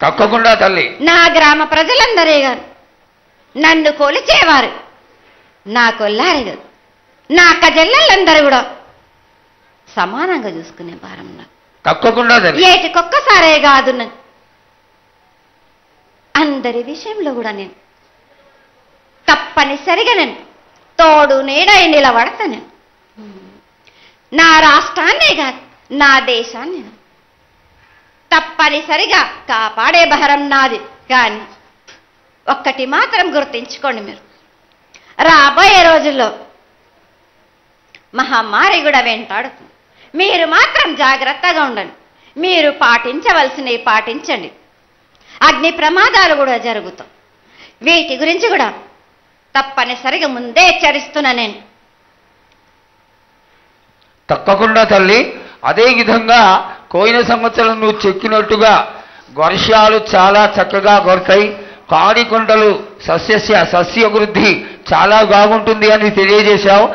తప్పకుండా తల్లి. నా గ్రామ ప్రజలందరే గారు నన్ను కొలిచేవారు, నా కొల్లారి గారు నా అక్క చెల్లెళ్ళందరూ కూడా సమానంగా చూసుకునే భారం నాకు. తప్పకుండా తల్లి. ఏటికొక్కసారే కాదు, అందరి విషయంలో కూడా నేను తప్పనిసరిగా నేను తోడు నీడై నిలబడతా. నేను నా రాష్ట్రాన్నే కాదు నా దేశాన్ని తప్పనిసరిగా కాపాడే భారం నాది. కానీ ఒక్కటి మాత్రం గుర్తించుకోండి, మీరు రాబోయే రోజుల్లో మహమ్మారి కూడా వెంటాడుతుంది. మీరు మాత్రం జాగ్రత్తగా ఉండండి. మీరు పాటించవలసినవి పాటించండి. అగ్ని ప్రమాదాలు కూడా జరుగుతాయి. వీటి గురించి కూడా తప్పనిసరిగా ముందే హెచ్చరిస్తున్నా నేను. తప్పకుండా తల్లి. అదే విధంగా పోయిన సంవత్సరం నువ్వు చెక్కినట్టుగా వర్షాలు చాలా చక్కగా కొడతాయి. పాడి కొండలు సస్యవృద్ధి చాలా బాగుంటుంది అని తెలియజేశావు.